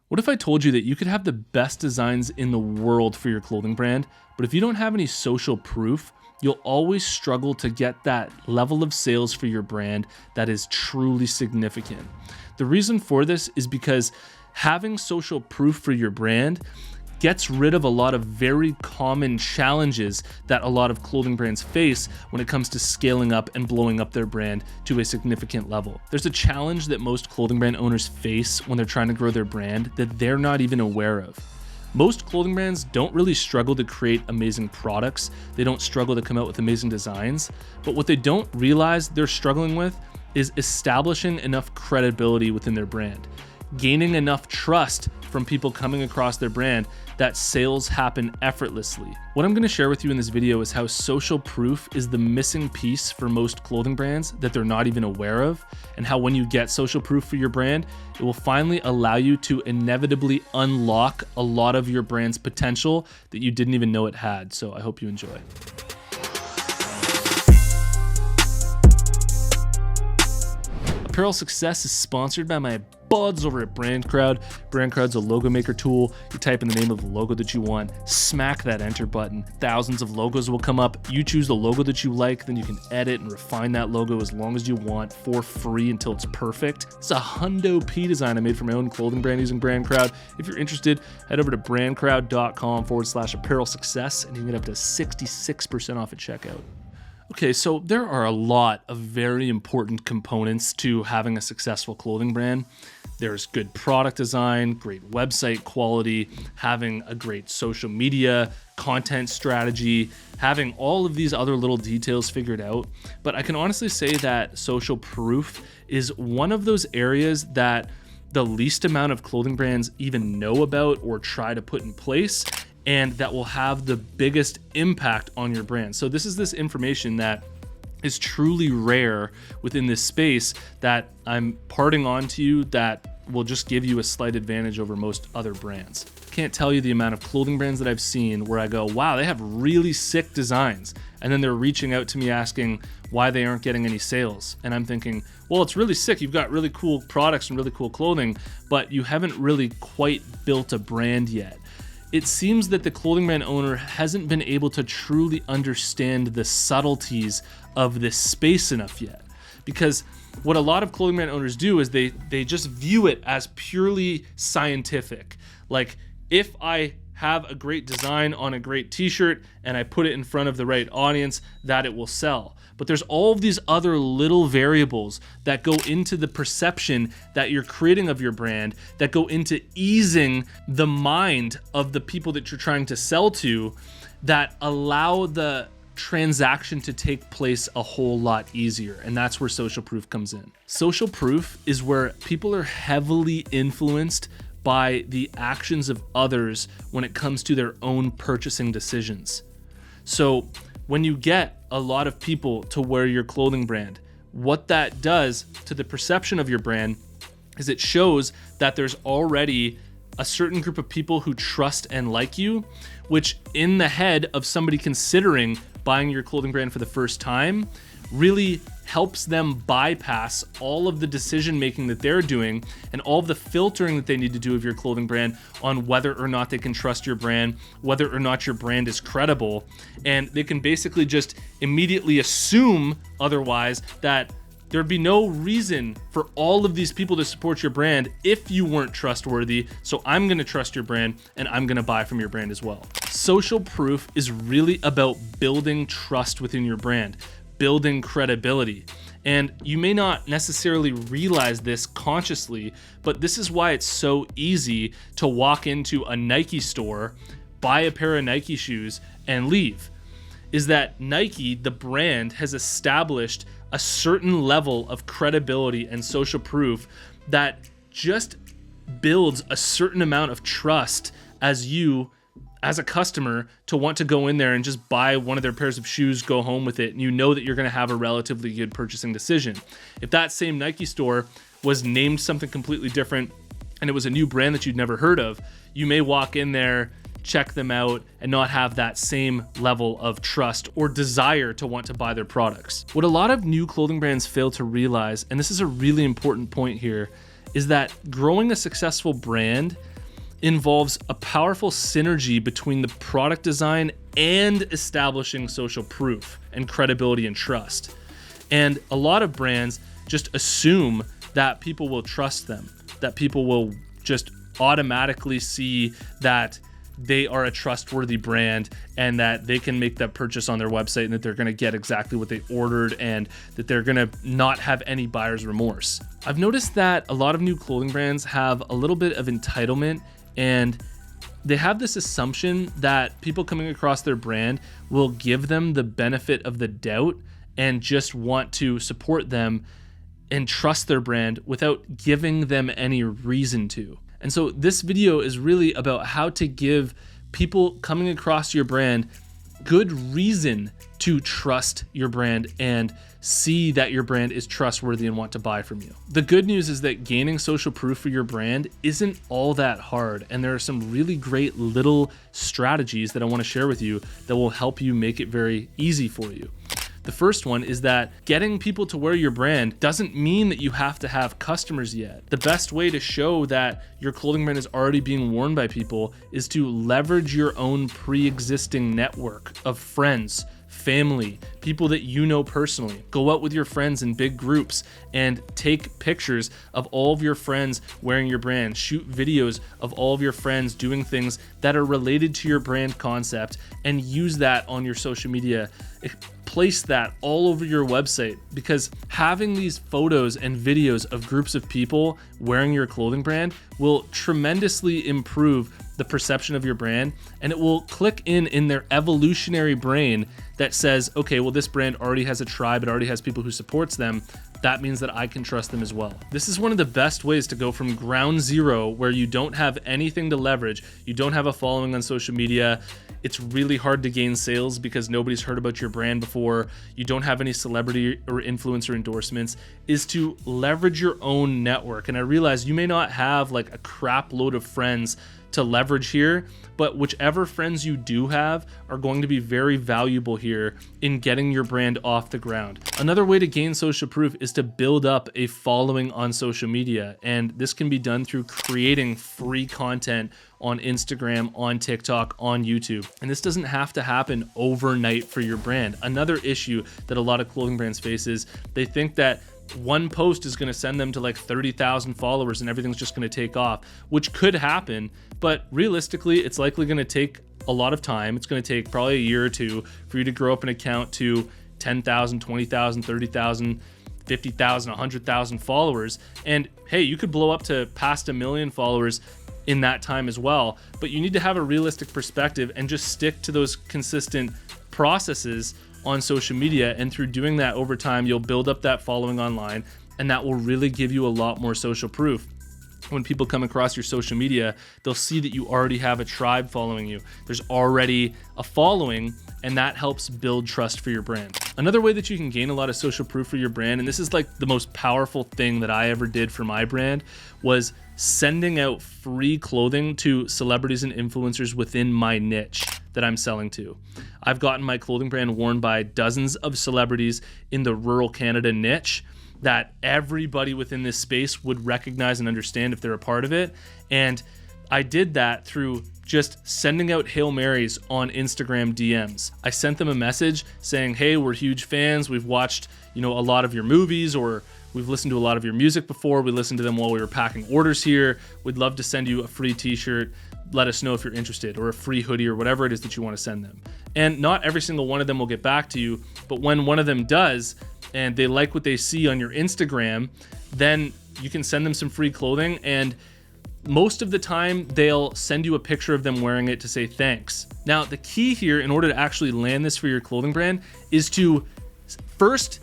What if I told you that you could have the best designs in the world for your clothing brand, but if you don't have any social proof, you'll always struggle to get that level of sales for your brand that is truly significant. The reason for this is because having social proof for your brand gets rid of a lot of very common challenges that a lot of clothing brands face when it comes to scaling up and blowing up their brand to a significant level. There's a challenge that most clothing brand owners face when they're trying to grow their brand that they're not even aware of. Most clothing brands don't really struggle to create amazing products. They don't struggle to come out with amazing designs, but what they don't realize they're struggling with is establishing enough credibility within their brand, gaining enough trust from people coming across their brand that sales happen effortlessly. What I'm gonna share with you in this video is how social proof is the missing piece for most clothing brands that they're not even aware of, and how when you get social proof for your brand, it will finally allow you to inevitably unlock a lot of your brand's potential that you didn't even know it had. So I hope you enjoy. Apparel Success is sponsored by my buds over at BrandCrowd. BrandCrowd's a logo maker tool. You type in the name of the logo that you want, smack that enter button. Thousands of logos will come up. You choose the logo that you like, then you can edit and refine that logo as long as you want for free until it's perfect. It's a hundo P design I made for my own clothing brand using BrandCrowd. If you're interested, head over to brandcrowd.com/apparel success and you can get up to 66% off at checkout. Okay, so there are a lot of very important components to having a successful clothing brand. There's good product design, great website quality, having a great social media, content strategy, having all of these other little details figured out. But I can honestly say that social proof is one of those areas that the least amount of clothing brands even know about or try to put in place, and that will have the biggest impact on your brand. So this information that is truly rare within this space that I'm parting on to you that will just give you a slight advantage over most other brands. Can't tell you the amount of clothing brands that I've seen where I go, wow, they have really sick designs. And then they're reaching out to me asking why they aren't getting any sales. And I'm thinking, well, it's really sick. You've got really cool products and really cool clothing, but you haven't really quite built a brand yet. It seems that the clothing brand owner hasn't been able to truly understand the subtleties of this space enough yet. Because what a lot of clothing brand owners do is they just view it as purely scientific. Like, if I have a great design on a great t-shirt and I put it in front of the right audience, that it will sell. But there's all of these other little variables that go into the perception that you're creating of your brand, that go into easing the mind of the people that you're trying to sell to, that allow the transaction to take place a whole lot easier. And that's where social proof comes in. Social proof is where people are heavily influenced by the actions of others when it comes to their own purchasing decisions. So when you get a lot of people to wear your clothing brand, what that does to the perception of your brand is it shows that there's already a certain group of people who trust and like you, which in the head of somebody considering buying your clothing brand for the first time really helps them bypass all of the decision making that they're doing and all of the filtering that they need to do of your clothing brand on whether or not they can trust your brand, whether or not your brand is credible. And they can basically just immediately assume otherwise that there'd be no reason for all of these people to support your brand if you weren't trustworthy. So I'm gonna trust your brand and I'm gonna buy from your brand as well. Social proof is really about building trust within your brand, building credibility. And you may not necessarily realize this consciously, but this is why it's so easy to walk into a Nike store, buy a pair of Nike shoes, and leave. Is that Nike, the brand, has established a certain level of credibility and social proof that just builds a certain amount of trust as you, as a customer, to want to go in there and just buy one of their pairs of shoes, go home with it, and you know that you're going to have a relatively good purchasing decision. If that same Nike store was named something completely different and it was a new brand that you'd never heard of, you may walk in there, check them out, and not have that same level of trust or desire to want to buy their products. What a lot of new clothing brands fail to realize, and this is a really important point here, is that growing a successful brand involves a powerful synergy between the product design and establishing social proof and credibility and trust. And a lot of brands just assume that people will trust them, that people will just automatically see that they are a trustworthy brand and that they can make that purchase on their website and that they're going to get exactly what they ordered and that they're going to not have any buyer's remorse. I've noticed that a lot of new clothing brands have a little bit of entitlement, and they have this assumption that people coming across their brand will give them the benefit of the doubt and just want to support them and trust their brand without giving them any reason to. And so this video is really about how to give people coming across your brand good reason to trust your brand and see that your brand is trustworthy and want to buy from you. The good news is that gaining social proof for your brand isn't all that hard, and there are some really great little strategies that I want to share with you that will help you make it very easy for you. The first one is that getting people to wear your brand doesn't mean that you have to have customers yet. The best way to show that your clothing brand is already being worn by people is to leverage your own pre-existing network of friends, family, people that you know personally. Go out with your friends in big groups and take pictures of all of your friends wearing your brand. Shoot videos of all of your friends doing things that are related to your brand concept and use that on your social media. Place that all over your website, because having these photos and videos of groups of people wearing your clothing brand will tremendously improve the perception of your brand, and it will click in their evolutionary brain that says, okay, well, this brand already has a tribe, it already has people who supports them. That means that I can trust them as well. This is one of the best ways to go from ground zero, where you don't have anything to leverage, you don't have a following on social media, it's really hard to gain sales because nobody's heard about your brand before, you don't have any celebrity or influencer endorsements, is to leverage your own network. And I realize you may not have like a crap load of friends to leverage here, but whichever friends you do have are going to be very valuable here in getting your brand off the ground. Another way to gain social proof is to build up a following on social media, and this can be done through creating free content on Instagram, on TikTok, on YouTube. And this doesn't have to happen overnight for your brand. Another issue that a lot of clothing brands face is they think that one post is going to send them to like 30,000 followers and everything's just going to take off, which could happen, but realistically, it's likely going to take a lot of time. It's going to take probably a year or two for you to grow up an account to 10,000, 20,000, 30,000, 50,000, 100,000 followers. And hey, you could blow up to past 1 million followers in that time as well, but you need to have a realistic perspective and just stick to those consistent processes on social media, and through doing that over time, you'll build up that following online, and that will really give you a lot more social proof. When people come across your social media, they'll see that you already have a tribe following you. There's already a following, and that helps build trust for your brand. Another way that you can gain a lot of social proof for your brand, and this is like the most powerful thing that I ever did for my brand, was sending out free clothing to celebrities and influencers within my niche that I'm selling to. I've gotten my clothing brand worn by dozens of celebrities in the rural Canada niche that everybody within this space would recognize and understand if they're a part of it. And I did that through just sending out Hail Marys on Instagram DMs. I sent them a message saying, hey, we're huge fans. We've watched, a lot of your movies, or we've listened to a lot of your music before. We listened to them while we were packing orders here. We'd love to send you a free t-shirt. Let us know if you're interested, or a free hoodie, or whatever it is that you want to send them. And not every single one of them will get back to you, but when one of them does, and they like what they see on your Instagram, then you can send them some free clothing, and most of the time they'll send you a picture of them wearing it to say thanks. Now, the key here, in order to actually land this for your clothing brand, is to first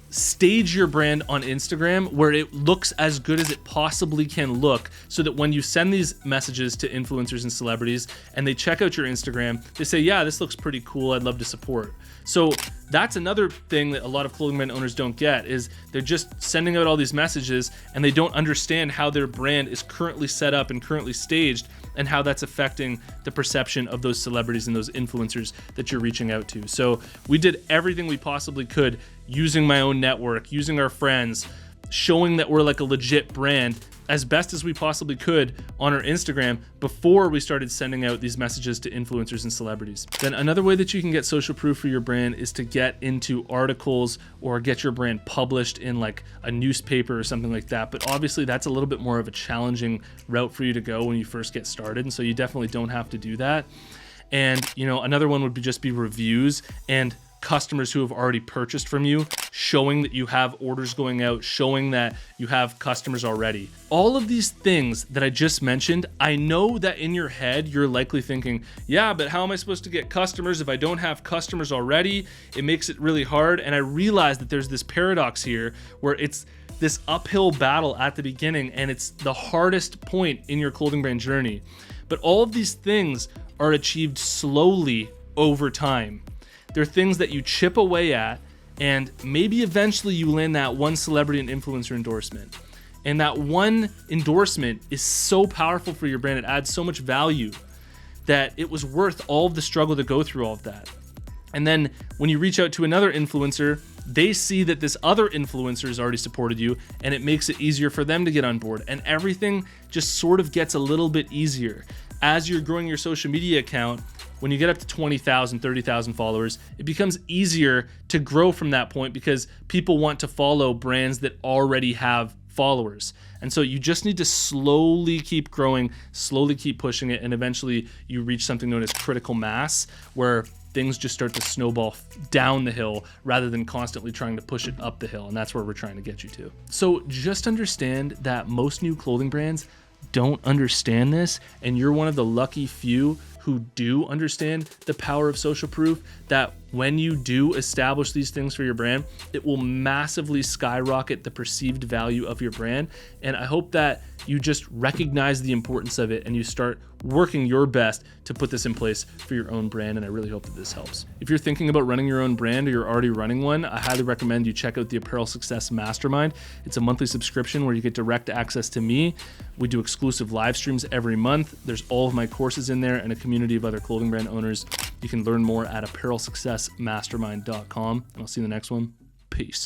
stage your brand on Instagram where it looks as good as it possibly can look, so that when you send these messages to influencers and celebrities and they check out your Instagram, they say, yeah, this looks pretty cool, I'd love to support. So that's another thing that a lot of clothing brand owners don't get, is they're just sending out all these messages and they don't understand how their brand is currently set up and currently staged, and how that's affecting the perception of those celebrities and those influencers that you're reaching out to. So we did everything we possibly could, using my own network, using our friends, showing that we're like a legit brand as best as we possibly could on our Instagram before we started sending out these messages to influencers and celebrities. Then another way that you can get social proof for your brand is to get into articles or get your brand published in like a newspaper or something like that. But obviously that's a little bit more of a challenging route for you to go when you first get started. And so you definitely don't have to do that. And another one would just be reviews and customers who have already purchased from you, showing that you have orders going out, showing that you have customers already. All of these things that I just mentioned, I know that in your head, you're likely thinking, yeah, but how am I supposed to get customers if I don't have customers already? It makes it really hard. And I realize that there's this paradox here where it's this uphill battle at the beginning and it's the hardest point in your clothing brand journey. But all of these things are achieved slowly over time. They're things that you chip away at, and maybe eventually you land that one celebrity and influencer endorsement. And that one endorsement is so powerful for your brand, it adds so much value that it was worth all of the struggle to go through all of that. And then when you reach out to another influencer, they see that this other influencer has already supported you, and it makes it easier for them to get on board. And everything just sort of gets a little bit easier. As you're growing your social media account, when you get up to 20,000, 30,000 followers, it becomes easier to grow from that point because people want to follow brands that already have followers. And so you just need to slowly keep growing, slowly keep pushing it, and eventually you reach something known as critical mass, where things just start to snowball down the hill rather than constantly trying to push it up the hill. And that's where we're trying to get you to. So just understand that most new clothing brands don't understand this, and you're one of the lucky few who do understand the power of social proof, that when you do establish these things for your brand, it will massively skyrocket the perceived value of your brand. And I hope that you just recognize the importance of it and you start working your best to put this in place for your own brand. And I really hope that this helps. If you're thinking about running your own brand or you're already running one, I highly recommend you check out the Apparel Success Mastermind. It's a monthly subscription where you get direct access to me. We do exclusive live streams every month. There's all of my courses in there and a community of other clothing brand owners. You can learn more at apparelsuccessmastermind.com. And I'll see you in the next one. Peace.